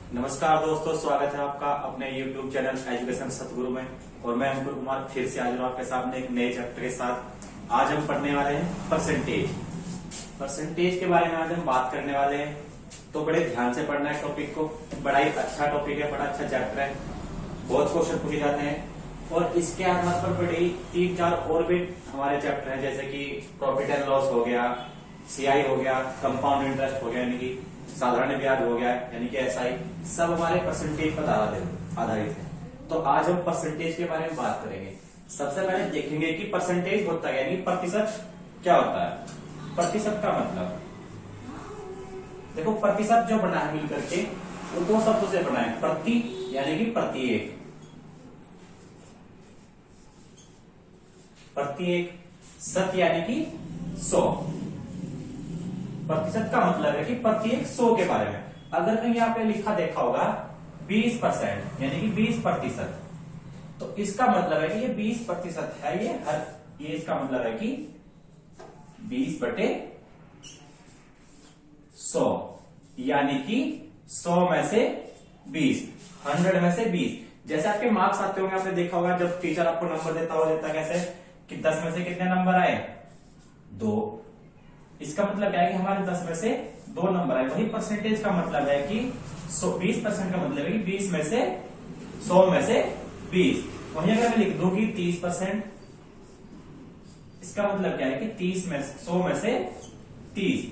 नमस्कार दोस्तों, स्वागत है आपका अपने YouTube चैनल एजुकेशन सतगुरु में। और मैं अंकुर कुमार फिर से हाजिर हूं आपके सामने एक नए चैप्टर के साथ। आज हम पढ़ने वाले हैं परसेंटेज के बारे में आज हम बात करने वाले हैं। तो बड़े ध्यान से पढ़ना है टॉपिक को। बड़ा ही अच्छा टॉपिक है, बड़ा अच्छा चैप्टर है, बहुत क्वेश्चन पूछे जाते हैं। और इसके आधार पर बड़े ही 3-4 और भी हमारे चैप्टर हैं, जैसे कि प्रॉफिट एंड लॉस हो गया, CI हो गया, कंपाउंड इंटरेस्ट हो गया यानी कि साधारण ब्याज हो गया यानी कि SI, सब हमारे परसेंटेज पर आधारित है। तो आज हम परसेंटेज के बारे में बात करेंगे। सबसे पहले देखेंगे कि परसेंटेज होता है यानी प्रतिशत क्या होता है। प्रतिशत का मतलब देखो, प्रतिशत जो बना है मिलकर के वो दो शब्दों से बना है। प्रति यानी कि प्रत्येक, शत यानी कि 100। प्रतिशत का मतलब है कि प्रत्येक 100 के बारे में। अगर कहीं यहाँ पे लिखा देखा होगा 20% यानी कि 20%, तो इसका मतलब है कि ये 20% है। ये इसका मतलब है कि 20/100 यानी कि 100 में से 20, 100 में से 20। जैसे आपके मार्क्स आते होंगे, आपने देखा होगा जब टीचर आपको नंबर देता कैसे कि 10 में से कितने नंबर आए, 2। इसका मतलब क्या है कि हमारे 10 में से 2 नंबर आए। वही परसेंटेज का मतलब है कि 20% का मतलब है कि 20 में से 100 में से 20। वहीं अगर मैं लिख दूं कि 30%, इसका मतलब क्या है कि 100 में से 30।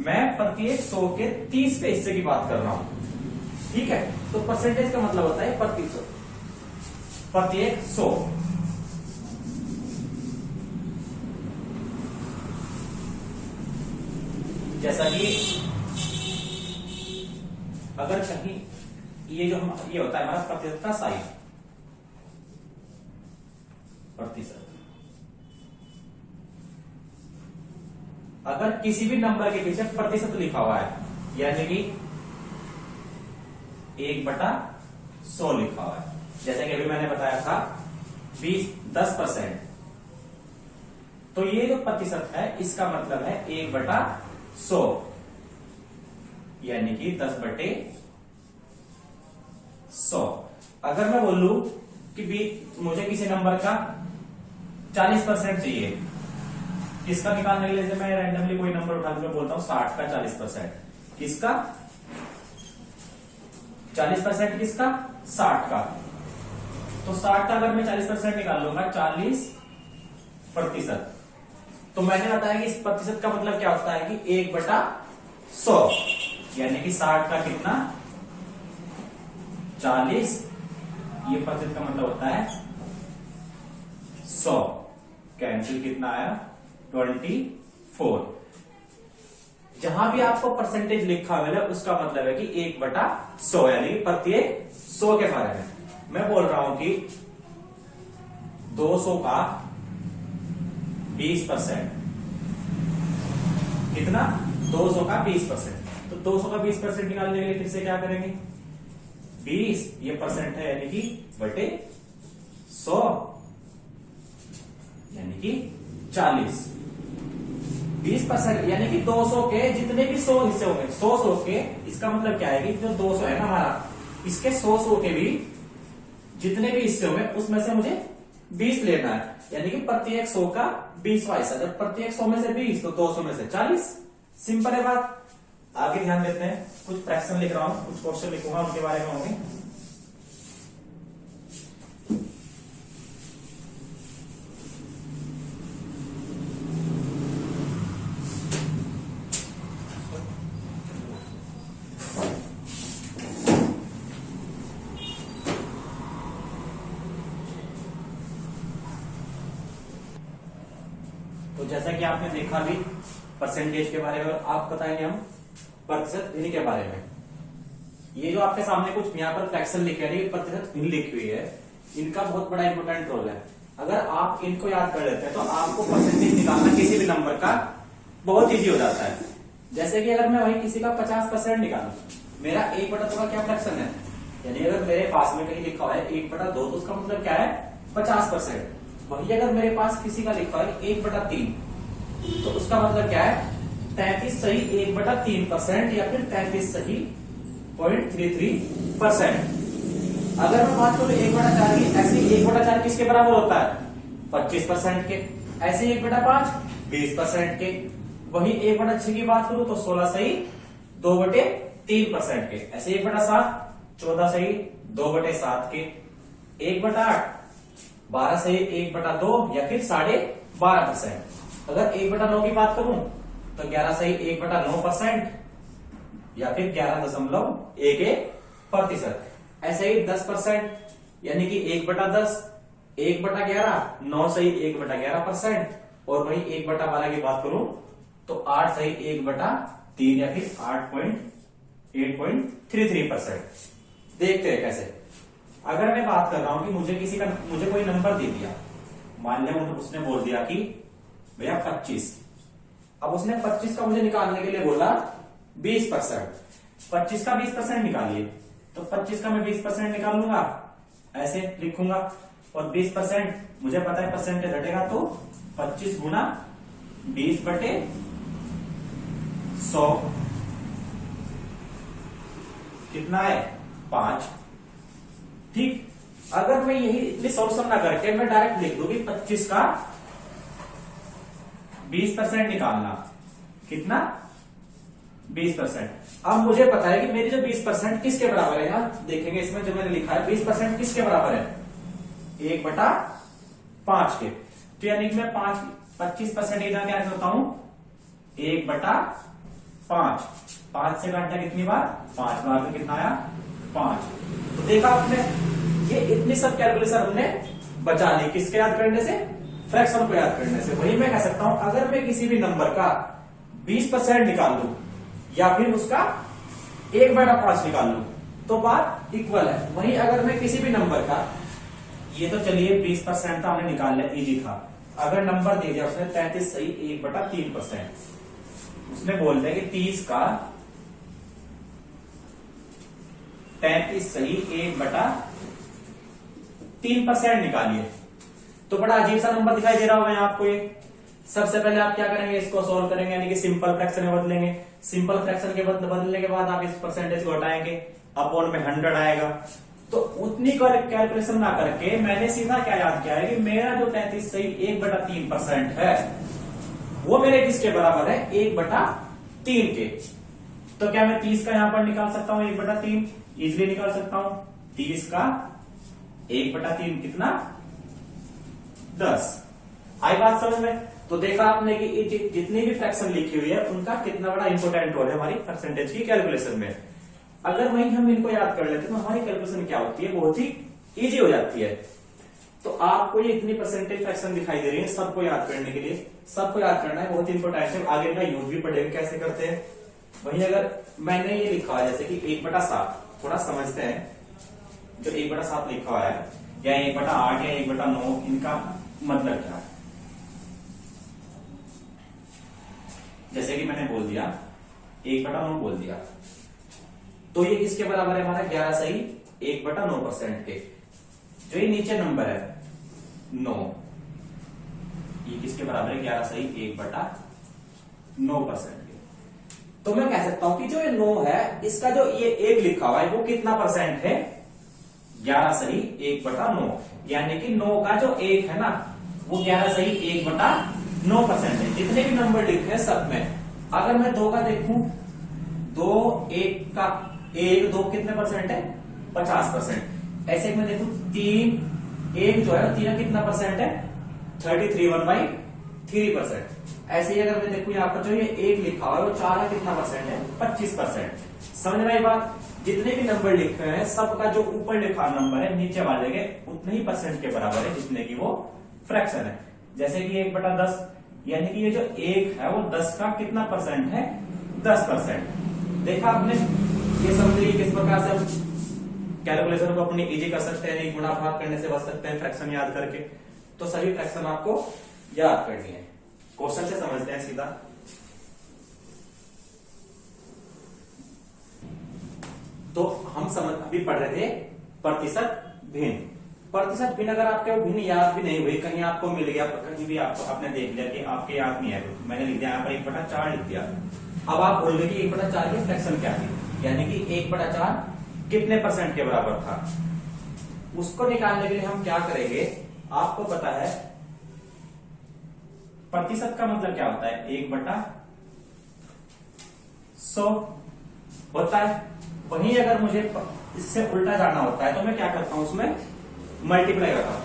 मैं प्रत्येक 100 के 30 के हिस्से की बात कर रहा हूं, ठीक है। तो परसेंटेज का मतलब होता है प्रत्येक 100। जैसा कि अगर कहीं ये होता है हमारा प्रतिशत का साइन, प्रतिशत। अगर किसी भी नंबर के पीछे प्रतिशत लिखा हुआ है यानी कि 1/100 लिखा हुआ है, जैसे कि अभी मैंने बताया था 10%, तो ये जो प्रतिशत है इसका मतलब है 1/100 यानी कि 10/100। अगर मैं बोलूं कि मुझे किसी नंबर का 40% चाहिए, किसका निकालने के लिए मैं रैंडमली कोई नंबर उठा के बोलता हूं 60 का 40%, किसका 40% किसका 60 का। तो 60 का अगर मैं 40% निकाल लूंगा 40%, तो मैंने बताया कि इस प्रतिशत का मतलब क्या होता है कि 1/100 यानी कि 60 का कितना 40, ये प्रतिशत का मतलब होता है 100। कैंसिल कितना आया 24। जहां भी आपको परसेंटेज लिखा हुआ है उसका मतलब है कि 1/100 यानी कि प्रत्येक 100 के बारे में। मैं बोल रहा हूं कि 200 का 20%, कितना 200 का 20%। तो 200 का 20% निकालने के लिए फिर से क्या करेंगे, 20 ये परसेंट है यानी कि बटे 100 यानी कि 40। 20% यानी कि 200 के जितने भी 100 हिस्से होंगे, 100 के, इसका मतलब क्या है कि जो 200 है ना हमारा, इसके 100 के भी जितने भी हिस्से होंगे उसमें से मुझे 20 लेना है, यानी कि प्रत्येक 100 का 20वां हिस्सा। जब प्रत्येक 100 में से 20 तो 200 में से 40। सिंपल है बात। आगे ध्यान देते हैं, कुछ फ्रैक्शन लिख रहा हूं, कुछ क्वेश्चन लिखूंगा, उनके बारे में होंगे। तो जैसा कि आपने देखा भी परसेंटेज के बारे में, और आप बताएंगे हम प्रतिशत भिन्न के बारे में। ये जो आपके सामने कुछ यहाँ पर फ्रैक्शन लिखे हैं, प्रतिशत भिन्न लिखी हुई है, इनका बहुत बड़ा इंपॉर्टेंट रोल है। अगर आप इनको याद कर लेते हैं तो आपको परसेंटेज निकालना किसी भी नंबर का बहुत इजी हो जाता है। जैसे कि अगर मैं वही किसी का 50% निकालू, मेरा 1/2 का क्या फ्रैक्शन है, यानी अगर मेरे पास में कहीं लिखा हुआ है 1/2, तो उसका मतलब क्या है 50%। वही अगर मेरे पास किसी का लिखा है 1/3, तो उसका मतलब क्या है 33 सही 1/3% या फिर 33 सही 0.33%। अगर मैं बात करूं 1/4 की, ऐसे 1/4 किसके बराबर होता है? 25% के। ऐसे 1/5 20% के। वही 1/6 की बात करूं तो 16 सही 2/3% के। ऐसे 1/7 14 सही 2/7 के। 1/8 12 सही 1/2 या फिर 12.5%। अगर 1/9 की बात करूं तो 11 सही 1/9% या फिर 11.11%। ऐसे ही 10% यानी कि 1/10 1/11 9 सही 1/11%। और वही 1/12 की बात करूं तो 8 सही 1/3 या फिर 8.33%। देखते हैं कैसे। अगर मैं बात कर रहा हूं कि मुझे कोई नंबर दे दिया, मान लिया उसने बोल दिया कि भैया 25। अब उसने 25 का मुझे निकालने के लिए बोला 20%। 25 का 20% निकालिए, तो 25 का मैं 20% निकाल लूंगा, ऐसे लिखूंगा। और 20% मुझे पता है परसेंटेज घटेगा, तो 25 गुना 20/100 कितना है? 5। ठीक। अगर मैं यही इतनी सॉल्यूशन ना करके मैं डायरेक्ट लिख दूं कि 25 का 20% निकालना, कितना? 20%। अब मुझे पता है कि मेरी जो 20% किसके बराबर है, यहां देखेंगे इसमें जो मैंने लिखा है 20% किसके बराबर है? 1/5 के। तो यानी कि मैं 25% इधर क्या करता हूं? 1/5। 5 से काटना कितनी बार? 5 बार। तो कितना आया? 5। तो देखा आपने, ये इतनी सब कैलकुलेशन हमने बचा ली किसके याद करने से? फ्रैक्शन को याद करने से। वही मैं कह सकता हूं अगर मैं किसी भी नंबर का 20% निकाल लूं या फिर उसका 1/5 निकाल लूं तो बात इक्वल है। वहीं अगर मैं किसी भी नंबर का, ये तो चलिए 20% था हमने निकाल लिया, इजी था। अगर नंबर दे दिया उसने 33 सही 1/3%, उसने बोल दिया कि 30 का 33 सही 1/3% निकालिए, तो बड़ा अजीब सा नंबर दिखाई दे रहा होगा आपको ये। सबसे पहले आप क्या करेंगे? इसको सॉल्व करेंगे, यानी कि सिंपल फ्रैक्शन में बदलेंगे। सिंपल फ्रैक्शन के बदलने के बाद आप इस परसेंटेज को हटाएंगे, अपॉन में 100 आएगा। तो उतनी कैलकुलेशन ना करके मैंने सीधा क्या याद किया है कि मेरा जो 33 सही 1/3% है वो मेरे किसके बराबर है? 1/3 के। तो क्या मैं 30 का यहां पर निकाल सकता हूं 1/3? इजिली निकाल सकता हूं। 30 का 1/3 कितना? 10। आई बात समझ में? तो देखा आपने कि जितनी भी फ्रैक्शन लिखी हुई है उनका कितना बड़ा इंपोर्टेंट रोल है हमारी परसेंटेज की कैलकुलेशन में। अगर वहीं हम इनको याद कर लेते तो हमारी कैलकुलेशन क्या होती है? बहुत ही इजी हो जाती है। तो आपको ये इतनी परसेंटेज फ्रैक्शन दिखाई दे रही है, सबको याद करने के लिए, सबको याद करना है, बहुत इंपोर्टेंट है। आगे का यूज भी पढ़ेगा कैसे करते हैं। वहीं अगर मैंने ये लिखा है जैसे कि 1/7, थोड़ा समझते हैं। जो 1/7 लिखा हुआ है या 1/8 या 1/9, इनका मतलब क्या है? जैसे कि मैंने बोल दिया 1/9 बोल दिया, तो ये किसके बराबर है हमारा? 11 सही 1/9% के। जो ये नीचे नंबर है 9, ये किसके बराबर है? 11 सही 1/9% के। तो मैं कह सकता हूं कि जो ये 9 है इसका जो ये 1 लिखा हुआ है वो कितना परसेंट है? 11 सही 1/9। यानी कि 9 का जो 1 है ना वो 11 सही 1/9% है। जितने भी नंबर लिखे हैं सब में, अगर मैं 2 का देखूं, 2 1 का 1 2 कितने परसेंट है? 50%। ऐसे मैं देखूं 3 1 जो है 3 कितना परसेंट है? 33 1/3%। ऐसे ही अगर मैं देखूं यहाँ पर जो ये 1 लिखा हुआ है वो 4 का कितना परसेंट है? 25%। समझ रहा है बात? जितने भी नंबर लिखे हैं सबका जो ऊपर लिखा नंबर है नीचे वाले के उतने ही परसेंट के बराबर है जितने की वो फ्रैक्शन है। जैसे कि 1/10, यानी कि ये जो 1 है वो 10 का कितना परसेंट है? 10%। देखा आपने? ये समझिए किस प्रकार से हम कैलकुलेशन को अपनी इजी कर सकते हैं, गुणा भाग करने से बच सकते हैं फ्रैक्शन याद करके। तो सभी फ्रैक्शन आपको याद करनी है। क्वेश्चन से समझते हैं सीधा। तो हम अभी पढ़ रहे थे प्रतिशत भिन्न। प्रतिशत भिन्न अगर आपके भिन्न याद भी नहीं हुई, कहीं आपको मिल गया, कहीं भी आपको आपने देख लिया कि आपके याद नहीं है, मैंने लिख दिया यहाँ पर 1/4 लिख दिया। अब आप बोल रहे कि 1/4 की फ्रैक्शन क्या थी, यानी कि 1/4 कितने परसेंट के बराबर था, उसको निकालने के लिए हम क्या करेंगे, आपको पता है प्रतिशत का मतलब क्या होता है, 1/100 होता है। वहीं अगर मुझे इससे उल्टा जाना होता है तो मैं क्या करता हूं, उसमें मल्टीप्लाई करता हूं।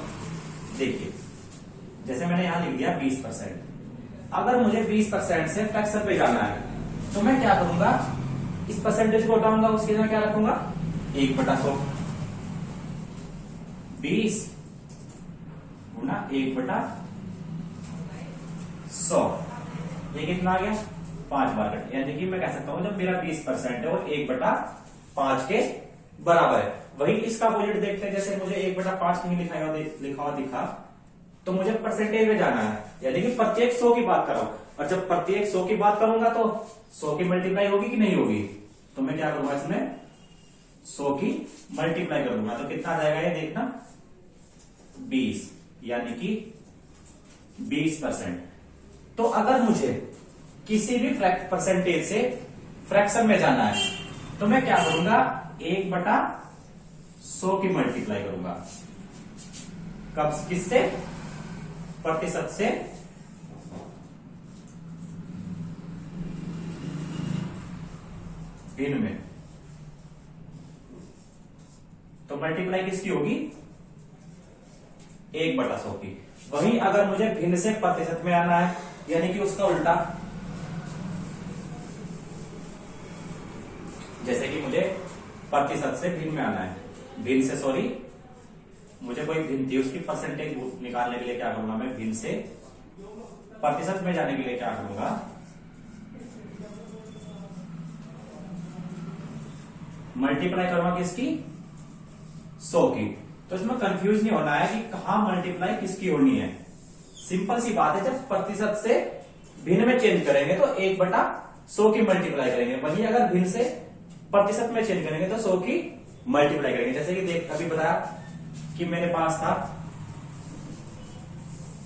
देखिए जैसे मैंने यहां लिख दिया 20%, अगर मुझे 20% से फ्रैक्शन पे जाना है तो मैं क्या करूंगा, इस परसेंटेज को उठाऊंगा, उसके लिए क्या रखूंगा, 1/100, 20 गुना 1/100, ये कितना आ गया, 5 बार कट, यानी कि मैं कह सकता हूं जब मेरा 20% है वो 1/5 के बराबर है। वही इसका अपोजिट देखते हैं, जैसे मुझे 1/5 नहीं लिखा हुआ दिखा तो मुझे परसेंटेज में जाना है, यानी कि प्रत्येक 100 की बात कर रहा हूं, और जब प्रत्येक 100 की बात करूंगा तो 100 की मल्टीप्लाई होगी कि नहीं होगी, तो मैं क्या करूंगा, इसमें 100 की मल्टीप्लाई करूंगा तो कितना आ जाएगा ये देखना, 20, यानी कि 20%। तो अगर मुझे किसी भी परसेंटेज से फ्रैक्शन में जाना है तो मैं क्या करूंगा, 1/100 की मल्टीप्लाई करूंगा, कब, किससे, प्रतिशत से भिन्न में, तो मल्टीप्लाई किसकी होगी, 1/100 की। वहीं अगर मुझे भिन्न से प्रतिशत में आना है, यानी कि उसका उल्टा, जैसे कि मुझे प्रतिशत से भिन्न में आना है, भिन्न से, सॉरी मुझे कोई भिन्न थी उसकी परसेंटेज निकालने के लिए क्या करूंगा, मैं भिन्न से प्रतिशत में जाने के लिए क्या करूंगा, मल्टीप्लाई करूंगा किसकी, 100 की। तो इसमें कंफ्यूज नहीं होना है कि कहां मल्टीप्लाई किसकी होनी है, सिंपल सी बात है, जब प्रतिशत से भिन्न में चेंज करेंगे तो 1/100 की मल्टीप्लाई करेंगे, वहीं अगर भिन्न से प्रतिशत में चेंज करेंगे तो 100 की मल्टीप्लाई करेंगे। जैसे कि देख अभी बताया कि मेरे पास था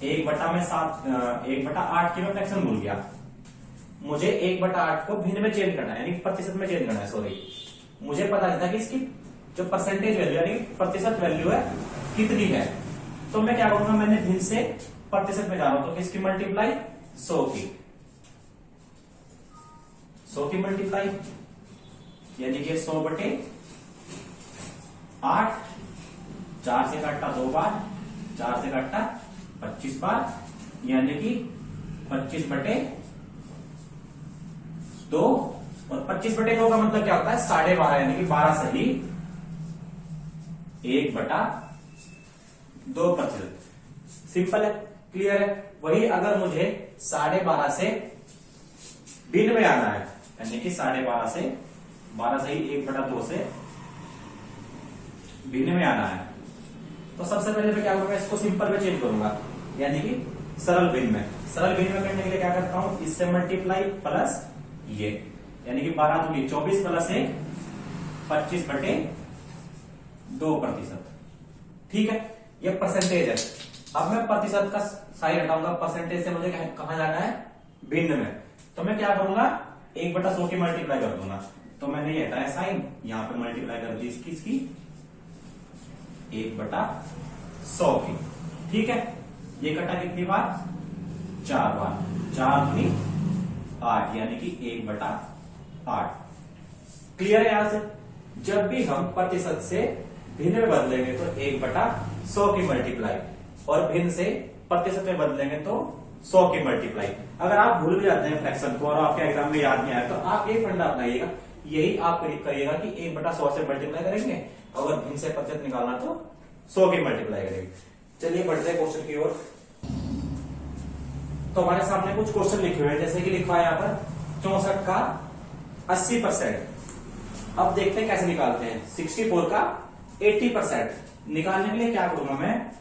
1/8 की मैं फ्रैक्शन भूल गया, मुझे 1/8 को भिन्न में चेंज करना है, यानी प्रतिशत में चेंज करना है, सॉरी, मुझे पता नहीं था कि इसकी जो परसेंटेज वैल्यू यानी प्रतिशत वैल्यू है कितनी है, तो मैं क्या करूंगा, मैंने भिन्न से प्रतिशत में जा रहा हूं तो किसकी मल्टीप्लाई, 100 की, 100 की मल्टीप्लाई, यानी कि 100/8, 4 से काटा 2 बार, 4 से काटा 25 बार, यानी कि 25/2, और 25/2 का मतलब क्या होता है, 12.5, यानी कि 12 सही 1/2%। सिंपल है, क्लियर है। वही अगर मुझे 12.5 से भिन्न में आना है, यानी कि 12.5 से 12 सही 1/2 से भिन्न में आना है, तो सबसे पहले मैं क्या करूंगा, इसको सिंपल में चेंज करूंगा, यानी कि सरल भिन्न में। सरल भिन्न में करने के लिए क्या करता हूं, इससे मल्टीप्लाई प्लस ये, यानी कि 12 दूनी 24 प्लस 1 25/2%। ठीक है, ये परसेंटेज है। अब मैं प्रतिशत का साइन हटाऊंगा, परसेंटेज से मुझे कहां जाना है, भिन्न में, तो मैं क्या करूंगा, 1/100 की मल्टीप्लाई कर दूंगा, तो मैंने ये हटाया साइन, यहां पे मल्टीप्लाई कर दी इसकी 1/100 की। ठीक है, ये कटा कितनी बार, 4 बार, 4 दूनी 8, यानी कि 1/8। क्लियर है यहां से, जब भी हम प्रतिशत से भिन्न में बदलेंगे तो 1/100 की मल्टीप्लाई, और भिन्न से प्रतिशत में बदलेंगे तो 100 की मल्टीप्लाई। अगर आप भूल भी जाते हैं फ्रैक्शन को और आपके एग्जाम में याद नहीं आया तो आप एक फंडा अपनाइएगा, यही आप करिएगा कि 1/100 से मल्टीप्लाई करेंगे, अगर भिन्न से प्रतिशत निकालना तो 100 की मल्टीप्लाई करेंगे। चलिए बढ़ते हैं क्वेश्चन की ओर। तो हमारे सामने कुछ क्वेश्चन लिखे हुए हैं, जैसे कि लिखा है यहां पर 64 का 80%। अब देखते हैं कैसे निकालते हैं। 64 का 80% निकालने के लिए क्या करूंगा मैं,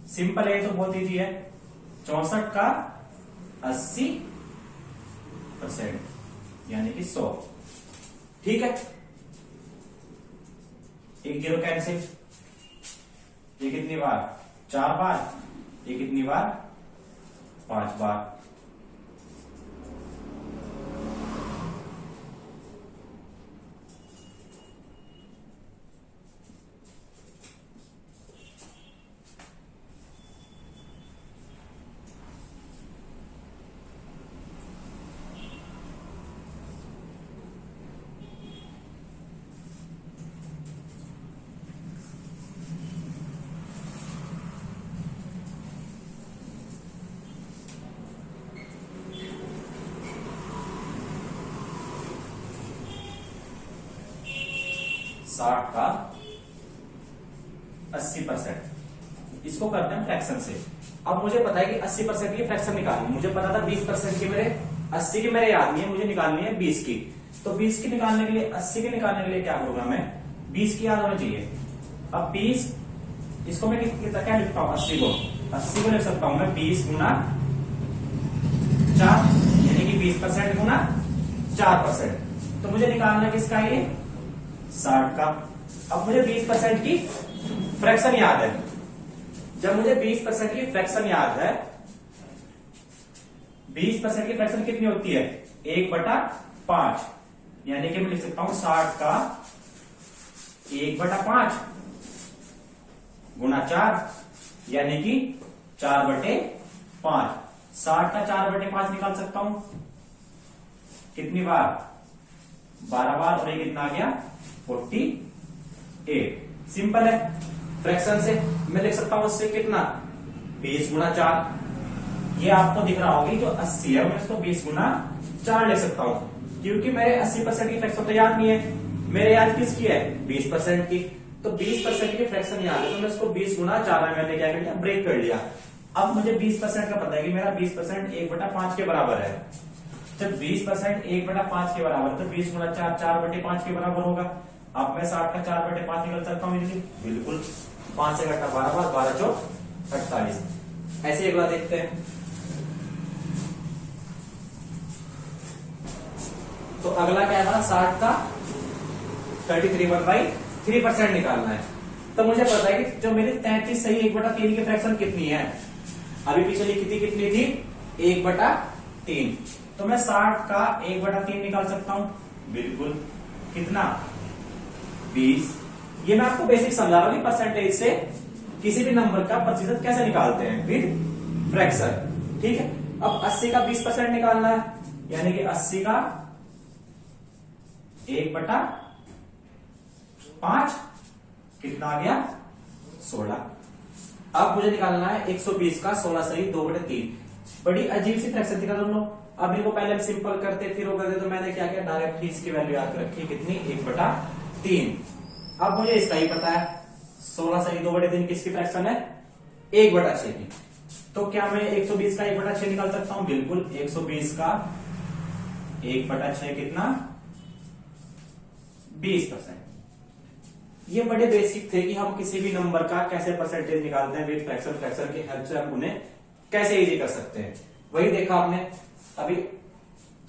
सिंपल है तो बहुत ईजी है, 64 का 80% यानी कि 100। ठीक है, एक 0 कैंसिल, ये कितनी बार, 4 बार, ये कितनी बार, 5 बार। 60 का 80%। इसको करते हैं फ्रैक्शन से। अब मुझे पता है कि 80% की फ्रैक्शन निकालनी, मुझे पता था 20% की, मेरे 80 की मेरे याद नहीं है, मुझे निकालनी है 20 की। तो 20 की निकालने के लिए 80 की निकालने के लिए क्या करूंगा मैं, 20 की याद होना चाहिए। अब 20 इसको मैं कितना क्या लिखता हूं, 80 को लिख सकता हूं मैं 20 गुना 4, यानी कि 20% गुना 4%। तो मुझे निकालना है किसका, ये 60 का। अब मुझे 20% की फ्रैक्शन याद है। जब मुझे 20% की फ्रैक्शन याद है, 20% की फ्रैक्शन कितनी होती है, 1/5, यानी कि मैं लिख सकता हूं 60 का 1/5 गुना 4, यानी कि 4/5। 60 का 4/5 निकाल सकता हूं कितनी बार, 12 बार, और ये कितना आ गया 48। सिंपल है। फ्रैक्शन से मैं लिख सकता हूं उससे कितना, 20 गुना 4। ये आपको दिख रहा होगी जो 80 है, मैं इसको 20 गुना 4 लिख सकता हूं, क्योंकि मेरे 80% की फ्रैक्शन तो याद नहीं है, मेरे याद किसकी है, 20% की। तो 20% की फ्रैक्शन याद है, तो मैं इसको 20 गुना 4 में मैंने क्या कर लिया, ब्रेक कर लिया। अब मुझे 20% का पता है कि मेरा 20% 1/5 के बराबर है। जब 20% 1/5 के बराबर है, तो 20 गुना 4 4/5 के बराबर होगा। अब मैं 60 का 4/5 निकल सकता हूँ इजीली, बिल्कुल। 5 से घटा 12 बार, 12 चौक 48। ऐसे अगला देखते हैं। तो अगला क्या है, 60 का 33/3% निकालना है। तो मुझे पता है कि जो मेरी 33 सही 1/3 की फ्रैक्शन कितनी है, अभी पीछे लिखी थी, कितनी थी, 1/3। तो मैं 60 का 1/3 निकाल सकता हूं, बिल्कुल। कितना, 20। ये मैं आपको बेसिक समझा रहा हूं कि परसेंटेज से किसी भी नंबर का प्रतिशत कैसे निकालते हैं विद फ्रैक्शन, ठीक है। अब 80 का 20% निकालना है, यानी कि 80 का 1/5 कितना आ गया, 16। अब मुझे निकालना है 120 का 16 सही 2/3। बड़ी अजीब सी फ्रैक्शन थी ना दोनों। अब इनको पहले हम सिंपल करते फिर वो करते, तो मैंने क्या किया, डायरेक्ट इसकी वैल्यू याद रखी, कितनी, 1/3। अब मुझे इसका ही पता है, 16 सही 2/3 किसकी फ्रैक्शन है, 1/6 की। तो क्या मैं 120 का 1/6 निकाल सकता हूं, बिल्कुल। 120 का 1/6 कितना, 20%। ये बड़े बेसिक थे कि हम किसी भी नंबर का कैसे परसेंटेज निकालते हैं विद फ्रैक्शन, फ्रैक्शन की हेल्प से हम उन्हें कैसे इजी कर सकते हैं, वही देखा आपने। अभी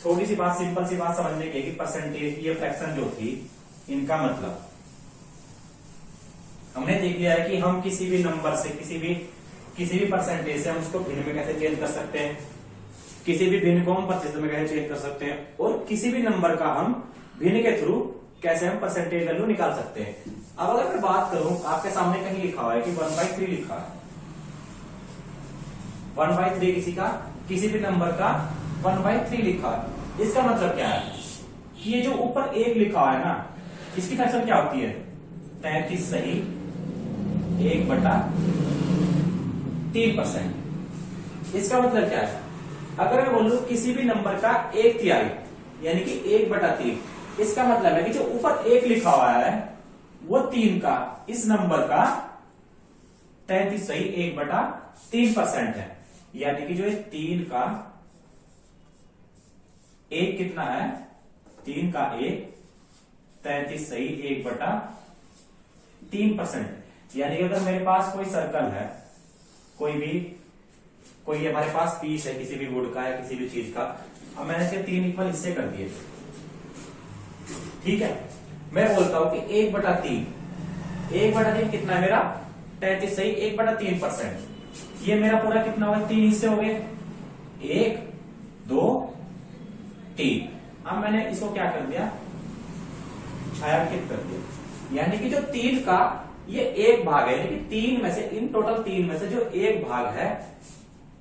थोड़ी सी बात, सिंपल सी बात समझने की, परसेंटेज ये फ्रैक्शन जो थी, इनका मतलब हमने देख लिया है कि हम किसी भी नंबर से, किसी भी परसेंटेज से हम उसको भिन्न में कैसे चेंज कर सकते हैं, किसी भी भिन्न को हम प्रतिशत में कैसे चेंज कर सकते हैं, और किसी भी नंबर का हम भिन्न के थ्रू कैसे हम परसेंटेज वैल्यू निकाल सकते हैं। अब अगर मैं बात करूं, आपके सामने कहीं लिखा हुआ है कि 1/3 लिखा है, 1/3 किसी भी नंबर का 1/3 लिखा है। इसका मतलब क्या है कि ये जो ऊपर 1 लिखा हुआ है ना, इसकी फ्रैक्शन क्या होती है, 33 सही 1/3%। इसका मतलब क्या है, अगर मैं बोलूं किसी भी नंबर का 1/3, यानी कि 1/3, इसका मतलब है कि जो ऊपर 1 लिखा हुआ है वो 3 का, इस नंबर का 33 सही 1/3% है। यानी कि जो 3 का 1 कितना है, 3 का 1 33 सही 1/3%। यानी कि अगर मेरे पास कोई सर्कल है, कोई हमारे पास पीस है, किसी भी वुड का है, किसी भी चीज का, अब मैंने इसके 3 इक्वल हिस्से कर दिए, ठीक है। मैं बोलता हूं कि 1/3 कितना है मेरा, 33 सही 1/3%। ये मेरा पूरा कितना होगा, 3 हिस्से हो गए, 1 2 3। अब मैंने इसको क्या कर दिया, छायांकित कर दिया, यानी कि जो 3 का ये 1 भाग है, यानी कि 3 में से, इन टोटल 3 में से जो 1 भाग है,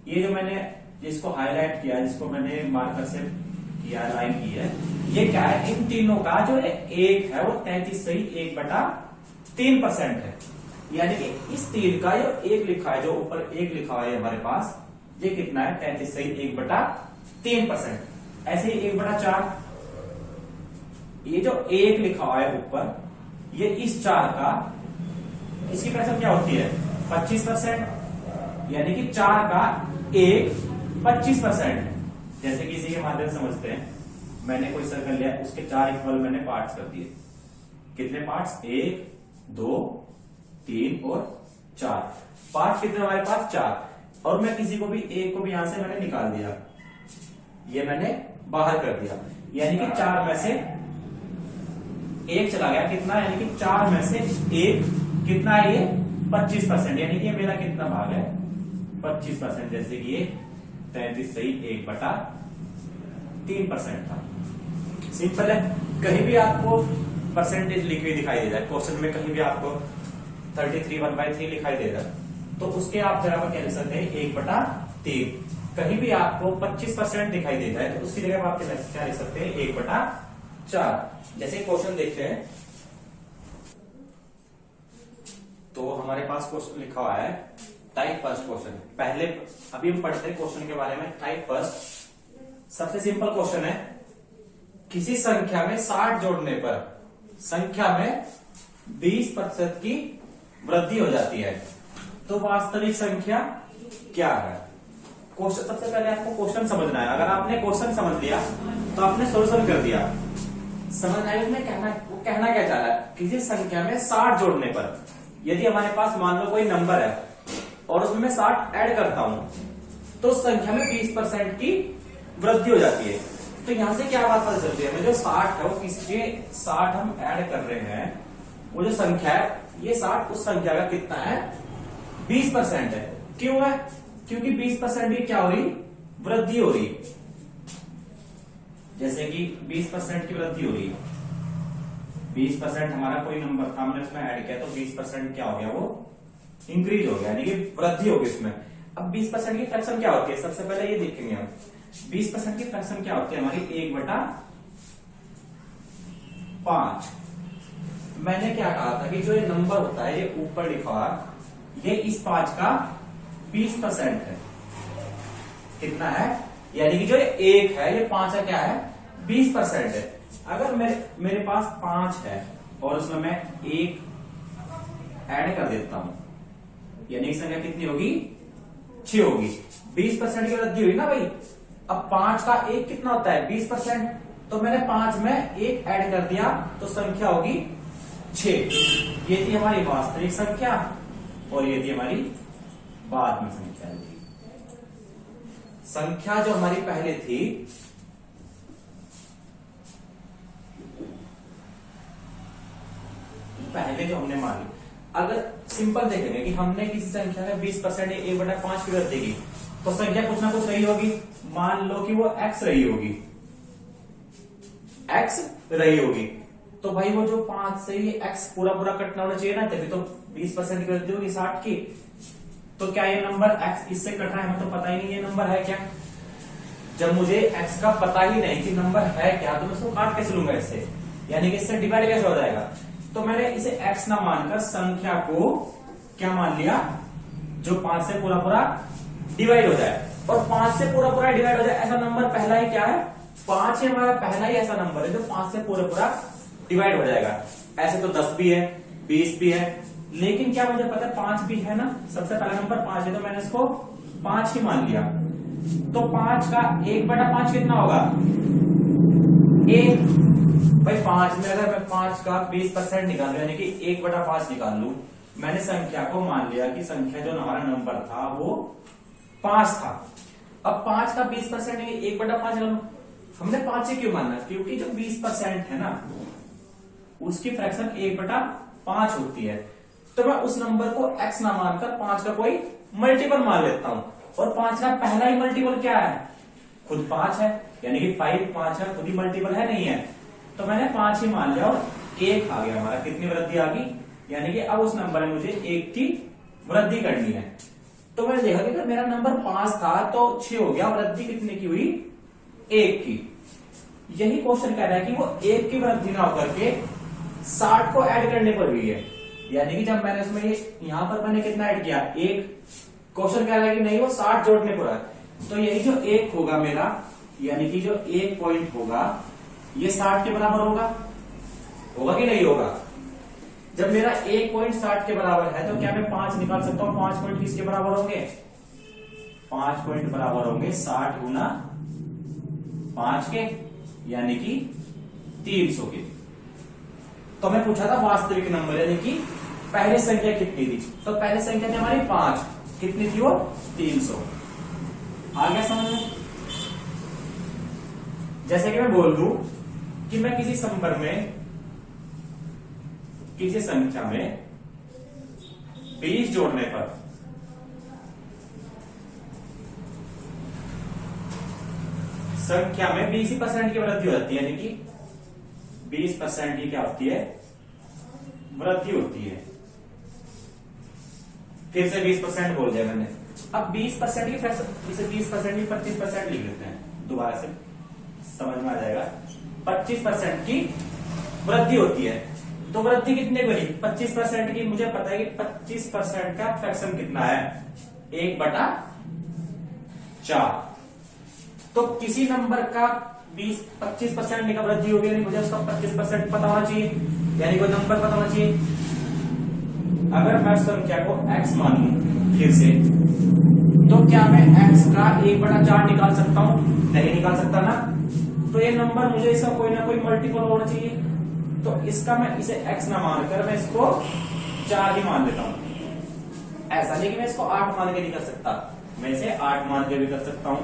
ये जो मैंने जिसको हाईलाइट किया, जिसको मैंने मार्कर से किया, लाइन की है, ये क्या है, इन तीनों का जो 1 है वो 33 सही 1/3% है। यानी कि इस 3 का जो 1 लिखा है, जो ऊपर 1 लिखा हुआ है हमारे पास, ये कितना है, 33 सही 1/3%। ऐसे ही 1/4, ये जो 1 लिखा हुआ है ऊपर, ये इस 4 का, इसकी फ्रैक्शन क्या होती है 25%, यानी कि 4 का 1 25%। जैसे कि इसी के माध्यम से समझते हैं, मैंने कोई सर्कल लिया, उसके 4 इक्वल मैंने पार्ट्स कर दिए। कितने पार्ट्स? 1 2 3 और 4 पार्ट्स। कितने हमारे पास? 4। और मैं किसी को भी एक को भी यहां से मैंने निकाल दिया, ये मैंने बाहर कर दिया, यानी कि 4 में से 1 चला गया। कितना? यानी कि 4 में से 1 कितना है? ये 25%, यानी कि ये मेरा कितना भाग है? 25%। जैसे कि ये 33 सही 1/3% था। सिंपल है। कहीं भी आपको परसेंटेज लिखी हुई दिखाई दे जाए क्वेश्चन में, कहीं भी आपको 33 1/3 लिखाई दे जाए, तो उसके आप जगह पर क्या लिख सकते हैं? 1/3। कहीं भी आपको 25% दिखाई दे जाए, तो उसकी जगह पर आप क्या लिख सकते हैं? 1/4। जैसे क्वेश्चन देखते हैं, तो हमारे पास क्वेश्चन लिखा हुआ है टाइप फर्स्ट क्वेश्चन। पहले अभी हम पढ़ते हैं क्वेश्चन के बारे में। टाइप फर्स्ट सबसे सिंपल क्वेश्चन है, किसी संख्या में 60 जोड़ने पर संख्या में 20% की वृद्धि हो जाती है, तो वास्तविक संख्या क्या है? क्वेश्चन, सबसे पहले आपको क्वेश्चन समझना है। अगर आपने क्वेश्चन समझ लिया तो आपने सोल्यूशन कर दिया। समझ आया उसमें कहना क्या चाह रहा है? किसी संख्या में 60 जोड़ने पर, यदि हमारे पास मान लो कोई नंबर है और उसमें मैं 60 ऐड करता हूं, तो संख्या में 20% की वृद्धि हो जाती है। तो यहां से क्या बात पता चलती है? हमें जो 60 है वो किसके 60 हम ऐड कर रहे हैं, वो जो संख्या है, ये 60 उस संख्या का कितना है? 20% है। क्यों है? क्योंकि 20% की क्या हो रही? वृद्धि हो रही। जैसे कि 20% की वृद्धि हो रही, 20% हमारा कोई नंबर था, हमने उसमें ऐड किया, तो 20% क्या हो गया? वो इंक्रीज हो गया, यानी कि वृद्धि होगी इसमें। अब 20% की फ्रैक्शन क्या होती है? सबसे पहले ये देखेंगे हम। 20% की फ्रैक्शन क्या होती है हमारी? 1/5। मैंने क्या कहा था कि जो ये नंबर होता है, ये ऊपर लिखा हुआ, ये इस 5 का 20% है। कितना है? यानी कि जो ये 1 है, ये 5 का क्या है? 20% है। अगर मेरे पास 5 है और उसमें मैं 1 ऐड कर देता हूं, यानी कि संख्या कितनी होगी? 6 होगी। 20% की वृद्धि हुई ना भाई। अब 5 का 1 कितना होता है? 20%। तो मैंने 5 में 1 ऐड कर दिया, तो संख्या होगी 6। ये थी हमारी वास्तविक संख्या और ये थी हमारी बाद में संख्या थी। संख्या जो हमारी पहले थी, पहले जो हमने मानी, अगर सिंपल देखेंगे कि हमने किसी संख्या में 20% 1/5 की वृद्धि की, तो संख्या कुछ ना कुछ रही होगी। मान लो कि वो x रही होगी, x रही होगी, तो भाई वो जो 5 से ही x पूरा कटना होना चाहिए ना, तभी तो 20% की वृद्धि होगी 60 की। तो क्या ये नंबर x इससे कट रहा है? हमें तो पता ही नहीं ये नंबर है क्या। जब मुझे x का पता ही नहीं कि नंबर है क्या, तो मैं इसको काट कैसे लूंगा इससे? यानी कि इससे डिवाइड कैसे हो जाएगा? तो मैंने इसे x ना मानकर संख्या को क्या मान लिया? जो 5 से पूरा डिवाइड हो जाए। और 5 से पूरा डिवाइड हो जाए ऐसा नंबर पहला ही क्या है? 5 ही हमारा पहला ही ऐसा नंबर है जो 5 से पूरा डिवाइड हो जाएगा। ऐसे तो 10 भी है, 20 भी है, लेकिन क्या मुझे पता है 5 भी है ना। सबसे पहला नंबर 5 है, तो मैंने इसको 5 ही मान लिया। तो 5 का 1/5 कितना होगा? 1। भाई 5 में अगर मैं 5 का 20% निकाल लू, यानी कि 1/5 निकाल लू, मैंने संख्या को मान लिया कि संख्या जो हमारा नंबर था वो 5 था। अब 5 का 20% 1/5 निकाल लू। हमने 5 से क्यों मानना? क्योंकि जो 20% है ना, उसकी फ्रैक्शन 1/5 होती है। तो मैं उस नंबर को x ना मानकर 5 का कोई मल्टीपल मान लेता हूं। और 5 का पहला ही मल्टीपल क्या है? खुद 5 है, यानी कि 5 है, खुद ही मल्टीपल है, नहीं है। तो मैंने 5 ही मान लिया और 1 आ गया हमारा। कितनी वृद्धि आ गई? यानी कि अब उस नंबर में मुझे 1 की वृद्धि करनी है। तो मैंने देखा कि अगर मेरा नंबर 5 था तो 6 हो गया, वृद्धि कितने की हुई? 1 की। यही क्वेश्चन कह रहा है कि वो 1 की वृद्धि ना होकर के 60 को ऐड करने पर हुई है। यानी कि जब मैंने उसमें यहां पर मैंने कितना ऐड किया? 1। क्वेश्चन कह रहा है कि नहीं, वो 60 जोड़ने पर है। तो यही जो 1 होगा मेरा, यानी कि जो 1 पॉइंट होगा, ये 60 के बराबर होगा कि नहीं होगा? जब मेरा 1.60 के बराबर है तो क्या मैं 5 निकाल सकता हूं? 5 पॉइंट किसके बराबर होंगे? 5 पॉइंट बराबर होंगे 60 गुना 5 के, यानी कि 300 के। तो मैं पूछा था वास्तविक नंबर यानी कि पहली संख्या कितनी थी, तो पहली संख्या थी हमारी 5, कितनी थी वो? 300। आ गया समझ में? जैसे कि मैं बोल दूं कि मैं किसी संख्या में 20 जोड़ने पर संख्या में 20% की वृद्धि हो जाती है, यानी कि 20% की क्या होती है? वृद्धि होती है। फिर से 20% बोल दिया मैंने। अब 20% की इसे 20% की 25% लिख लेते हैं, दोबारा से समझ में आ जाएगा। 25% की वृद्धि होती है, तो वृद्धि कितने को हुई? 25% की। मुझे पता है कि 25% का फ्रैक्शन कितना है? 1/4। तो किसी नंबर का 25% का वृद्धि होगी, यानी मुझे उसका 25% पता होना चाहिए, यानी कोई नंबर पता होना चाहिए। अगर मैं संख्या को x मानूं फिर से, तो क्या मैं x का 1/4 निकाल सकता हूं? नहीं निकाल सकता ना। तो ये नंबर मुझे इसका कोई ना कोई मल्टीपल होना चाहिए। तो इसका मैं इसे x ना मानकर मैं इसको 4 ही मान लेता हूं। ऐसा नहीं कि मैं इसको 8 मान के नहीं कर सकता, मैं इसे 8 मान के भी कर सकता हूं।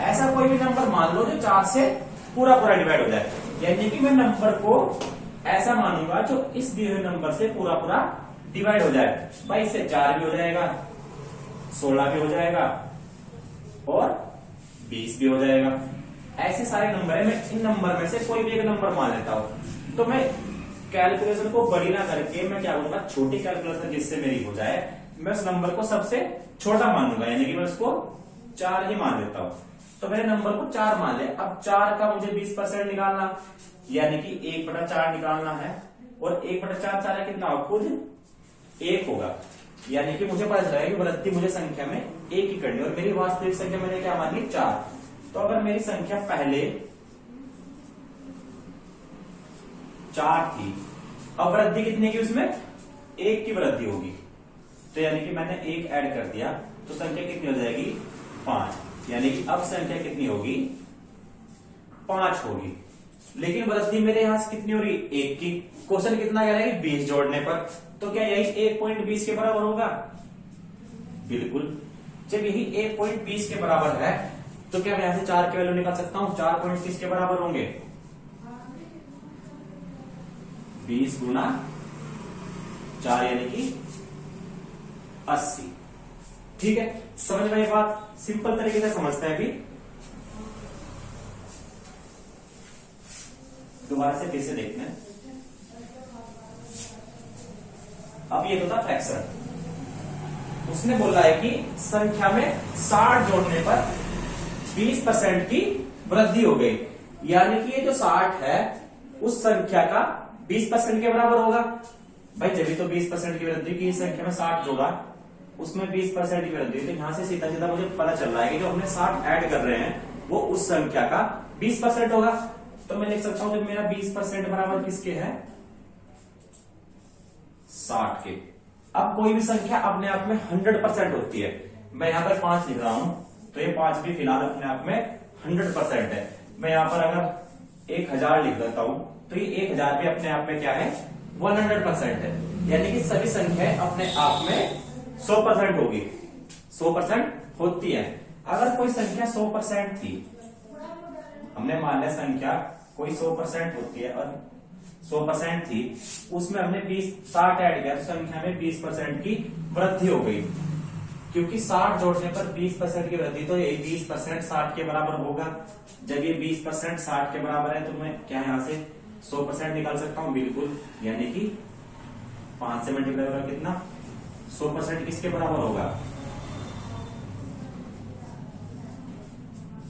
ऐसा कोई भी नंबर मान लो जो 4 से पूरा डिवाइड हो जाए, यानी कि मैं नंबर को ऐसा मानूंगा जो इस दिए हुए नंबर से पूरा डिवाइड हो जाए। भाई इससे 4 भी हो जाएगा, 16 भी हो जाएगा और 20 भी हो जाएगा। ऐसे सारे नंबर है, मैं इन नंबर में से कोई भी एक नंबर मान लेता हूं। तो मैं कैलकुलेशन को बड़ी ना करके मैं क्या करूंगा? छोटी कैलकुलेशन जिससे मेरी हो जाए, मैं उस नंबर को सबसे छोटा मानूंगा, यानी कि मैं उसको 4 ही मान लेता हूं। तो मैंने नंबर को 4 मान लिया। अब 4 का मुझे 20% निकालना, यानी कि 1/4 निकालना है। और 1/4 सारा कितना होगा? खुद 1 होगा, यानी कि मुझे पता चला कि वृद्धि मुझे संख्या में 1 ही करनी है। और मेरी वास्तविक संख्या मैंने क्या मान ली? 4। तो अगर मेरी संख्या पहले 4 थी, अब वृद्धि कितने की? उसमें 1 की वृद्धि होगी। तो यानी कि मैंने 1 ऐड कर दिया, तो संख्या कितनी हो जाएगी? 5। यानी कि अब संख्या कितनी होगी? 5 होगी। लेकिन वृद्धि मेरे यहां से कितनी हो रही? 1 की। क्वेश्चन कितना कह रहा है? 20 जोड़ने पर। तो क्या यही 1.20 के बराबर होगा? बिल्कुल। जब यही 1.20 के बराबर है, तो क्या मैं यहां से 4 की वैल्यू निकाल सकता हूं? 4.30 के बराबर होंगे 20 गुना 4, यानी कि 80। ठीक है, समझ में ये बात? सिंपल तरीके से समझते हैं। अभी दोबारा से फिर से देखते हैं। अब ये तो था फ्रैक्शन। उसने बोला है कि संख्या में 60 जोड़ने पर 20% की वृद्धि हो गई, यानी कि ये जो 60 है उस संख्या का 20% के बराबर होगा। भाई जब भी तो 20% की वृद्धि की, संख्या में 60 जोड़ा, उसमें 20% की वृद्धि, तो यहां से सीधा सीधा मुझे पता चल रहा है कि जो हमने 60 ऐड कर रहे हैं वो उस संख्या का 20% होगा। तो मैं लिख सकता हूं जब मेरा 20% बराबर किसके है? 60 के। अब कोई भी संख्या अपने आप में 100% होती है। मैं यहां पर 5 लिख रहा हूं, तो ये 5 भी फिलहाल अपने आप में 100% है। मैं यहां पर अगर 1000 लिख देता हूं, तो ये 1000 भी अपने आप में क्या है? 100% है। यानी कि सभी संख्याएं अपने आप में 100% होगी। 100% होती है। अगर कोई संख्या 100% थी, हमने मान लिया संख्या कोई 100% होती है और 100% थी, उसमें हमने 60 ऐड किया, तो संख्या में 20% की वृद्धि हो गई। क्योंकि 60 जोड़ने पर 20% की वृद्धि, तो ये 20% 60 के बराबर होगा। जब ये 20% 60 के बराबर है, तो मैं क्या यहां से 100% निकाल सकता हूं? बिल्कुल, यानी कि 5 से मल्टीप्लाई होगा कितना? 100% किसके बराबर होगा?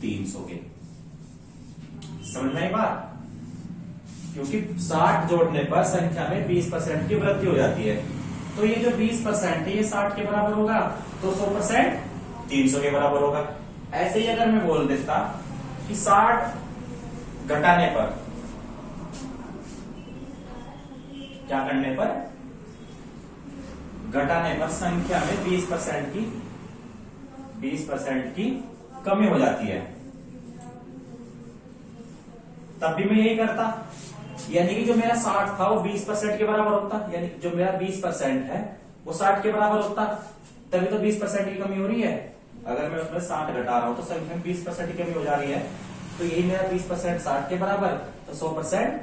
300 के। समझ में बात? क्योंकि 60 जोड़ने पर संख्या में 20% की वृद्धि हो जाती है, तो ये जो 20% है ये 60 के बराबर होगा, तो 100% 300 के बराबर होगा। ऐसे ही अगर मैं बोल देता कि 60 घटाने पर, क्या करने पर? घटाने पर संख्या में 20% की कमी हो जाती है, तब भी मैं यही करता, यानी कि जो मेरा 60 था वो 20% के बराबर होता, यानी जो मेरा 20% है वो 60 के बराबर होता, तभी तो 20% की कमी हो रही है। अगर मैं उसमें 60 घटा रहा हूं तो संख्या में 20% की कमी हो जा रही है, तो यही मेरा 20% 60 के बराबर, तो 100%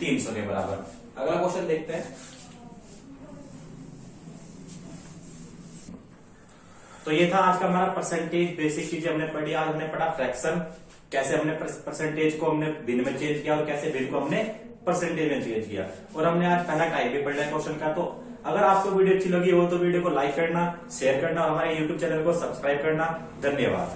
300 के बराबर। अगला क्वेश्चन देखते हैं। तो ये था आज का हमारा परसेंटेज, बेसिक चीजें हमने पढ़ी। आज हमने पढ़ा फ्रैक्शन, कैसे हमने परसेंटेज को हमने भिन्न में चेंज किया और कैसे भिन्न को हमने परसेंटेज में चेंज किया, और हमने आज पहला टाइप भी पढ़ लिया क्वेश्चन का। तो अगर आपको वीडियो अच्छी लगी हो तो वीडियो को लाइक करना, शेयर करना और हमारे यूट्यूब चैनल को सब्सक्राइब करना। धन्यवाद।